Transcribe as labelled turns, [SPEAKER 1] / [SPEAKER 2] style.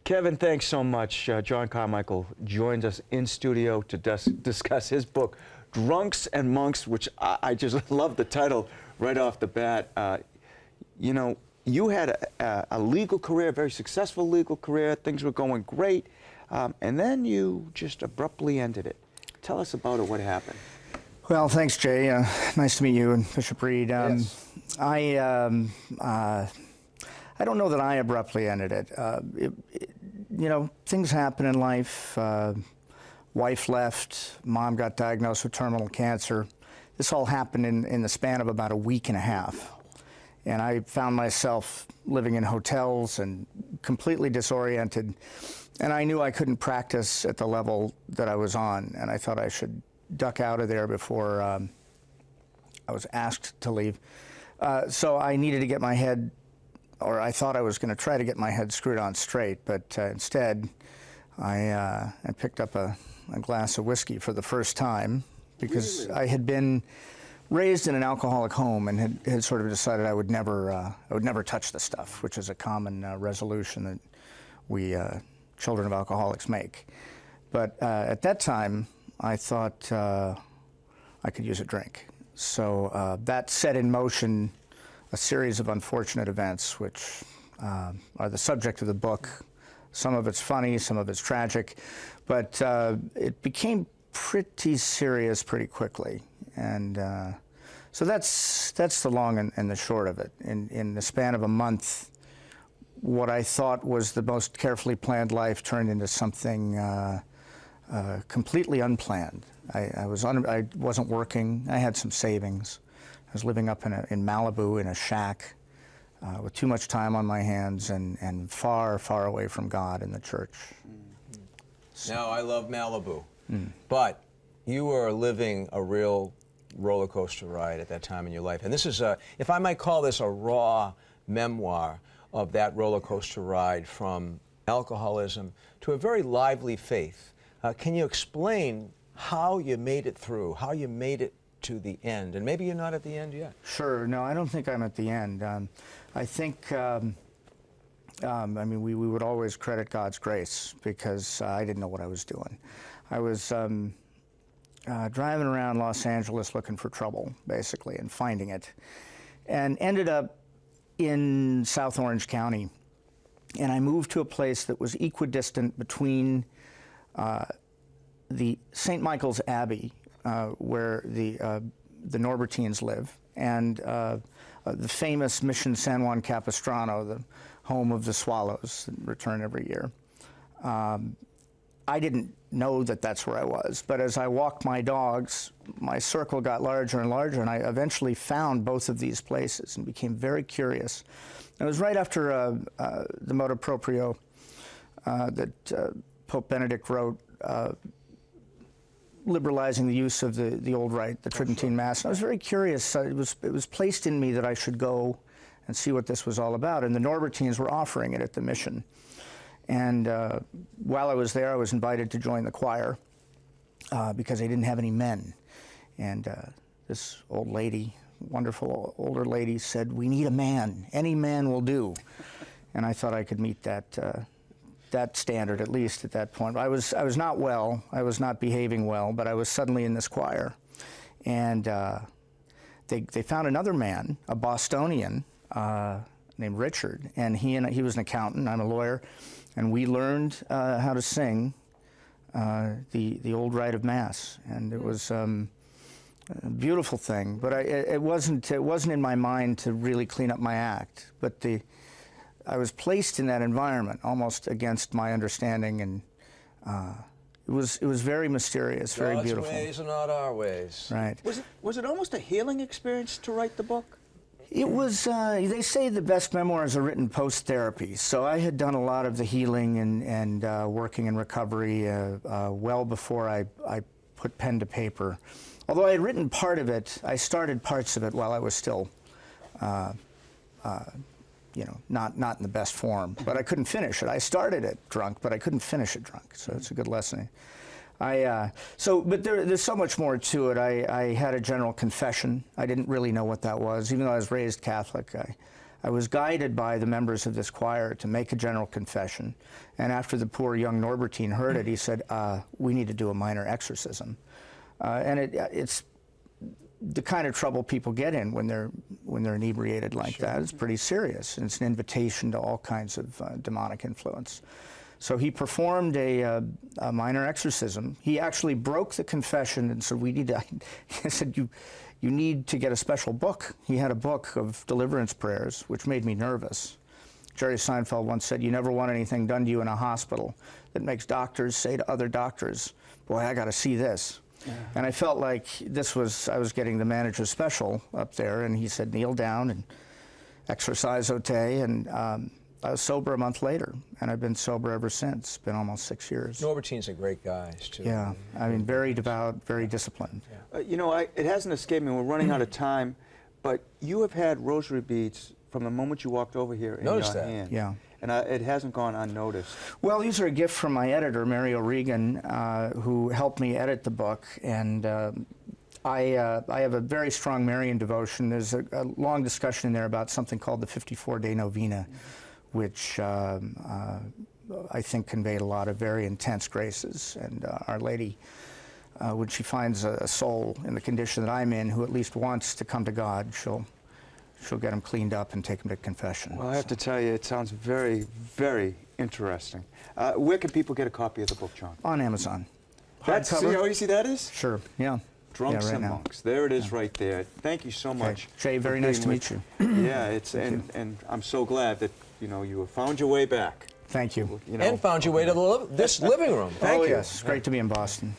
[SPEAKER 1] Kevin, thanks so much. John Carmichael joins us in studio to discuss his book, Drunks and Monks, which I just love the title right off the bat. You know, you had a legal career, a very successful legal career. Things were going great. And then you just abruptly ended it. Tell us about it. What happened?
[SPEAKER 2] Well, thanks, Jay. Nice to meet you and Bishop Reed.
[SPEAKER 1] Yes.
[SPEAKER 2] I don't know that I abruptly ended it. You know, things happen in life. Wife left, mom got diagnosed with terminal cancer. This all happened in the span of about a week and a half. And I found myself living in hotels and completely disoriented. And I knew I couldn't practice at the level that I was on. And I thought I should duck out of there before I was asked to leave. So I needed to get my head, or I thought I was going to try to get my head screwed on straight, but instead I picked up a glass of whiskey for the first time because
[SPEAKER 1] Really?
[SPEAKER 2] I had been raised in an alcoholic home and had sort of decided I would never touch the stuff, which is a common resolution that we children of alcoholics make. But at that time, I thought I could use a drink. So that set in motion a series of unfortunate events, which are the subject of the book. Some of it's funny, some of it's tragic, but it became pretty serious pretty quickly. And so that's the long and the short of it. In the span of a month, what I thought was the most carefully planned life turned into something completely unplanned. I wasn't working. I had some savings. I was living up in Malibu in a shack with too much time on my hands and far, far away from God and the church.
[SPEAKER 3] Mm-hmm. So. Now, I love Malibu, but you were living a real roller coaster ride at that time in your life. And this is, if I might call this a raw memoir of that roller coaster ride from alcoholism to a very lively faith. Can you explain how you made it through, how you made it to the end? And maybe you're not at the end yet.
[SPEAKER 2] Sure. No, I don't think I'm at the end. I think, I mean, we would always credit God's grace because I didn't know what I was doing. I was driving around Los Angeles looking for trouble, basically, and finding it, and ended up in South Orange County. And I moved to a place that was equidistant between the St. Michael's Abbey, where the Norbertines live, and the famous Mission San Juan Capistrano, the home of the swallows that return every year. I didn't know that that's where I was, but as I walked my dogs, my circle got larger and larger, and I eventually found both of these places and became very curious. It was right after the motu proprio that Pope Benedict wrote, liberalizing the use of the old rite, the Tridentine Mass. And I was very curious. It was placed in me that I should go and see what this was all about. And the Norbertines were offering it at the mission. And while I was there, I was invited to join the choir because they didn't have any men. And this old lady, wonderful older lady, said, "We need a man. Any man will do." And I thought I could meet that standard, at least at that point. I was not well. I was not behaving well, but I was suddenly in this choir. And they found another man, a Bostonian named Richard, and he was an accountant. I'm a lawyer, and we learned how to sing the old rite of Mass, and it was a beautiful thing. But it wasn't in my mind to really clean up my act. But I was placed in that environment almost against my understanding, and it was very mysterious, very beautiful.
[SPEAKER 3] God's ways are not our ways.
[SPEAKER 2] Right.
[SPEAKER 1] Was it almost a healing experience to write the book?
[SPEAKER 2] It was, they say the best memoirs are written post-therapy, so I had done a lot of the healing and working in recovery well before I put pen to paper. Although I had written part of it, I started parts of it while I was still, you know, not in the best form, but I couldn't finish it. I started it drunk, but I couldn't finish it drunk, so it's a good lesson. But there's so much more to it. I had a general confession. I didn't really know what that was. Even though I was raised Catholic, I was guided by the members of this choir to make a general confession. And after the poor young Norbertine heard it, he said, we need to do a minor exorcism. And it's the kind of trouble people get in when they're inebriated like that. It's pretty serious, and it's an invitation to all kinds of demonic influence. So he performed a minor exorcism. He actually broke the confession and said, he said, you need to get a special book. He had a book of deliverance prayers, which made me nervous. Jerry Seinfeld once said, you never want anything done to you in a hospital that makes doctors say to other doctors, boy, I got to see this. Yeah. And I felt like I was getting the manager's special up there, and he said, kneel down and exercise ote, and I was sober a month later, and I've been sober ever since. It's been almost 6 years.
[SPEAKER 3] Norbertine's a great guy, too.
[SPEAKER 2] Yeah, I mean, very devout, very disciplined.
[SPEAKER 3] Yeah.
[SPEAKER 1] You know, it hasn't escaped me, we're running out of time, but you have had rosary beads from the moment you walked over here in your hand.
[SPEAKER 2] Yeah.
[SPEAKER 1] And it hasn't gone unnoticed.
[SPEAKER 2] Well, these are a gift from my editor, Mary O'Regan, who helped me edit the book. And I have a very strong Marian devotion. There's a long discussion in there about something called the 54-day Novena, which I think conveyed a lot of very intense graces. And Our Lady, when she finds a soul in the condition that I'm in who at least wants to come to God, she'll get him cleaned up and take him to confession.
[SPEAKER 1] Well, I have to tell you, it sounds very, very interesting. Where can people get a copy of the book, John?
[SPEAKER 2] On Amazon.
[SPEAKER 1] That's, see how easy that is?
[SPEAKER 2] Sure, yeah.
[SPEAKER 1] Drunks
[SPEAKER 2] right
[SPEAKER 1] and
[SPEAKER 2] now.
[SPEAKER 1] Monks. There it is right there. Thank you so much.
[SPEAKER 2] Jay, very nice to meet you.
[SPEAKER 1] Yeah, and I'm so glad that, you have found your way back.
[SPEAKER 2] Thank you.
[SPEAKER 3] And found your way to this living room. Thank you.
[SPEAKER 2] Yes, it's great to be in Boston.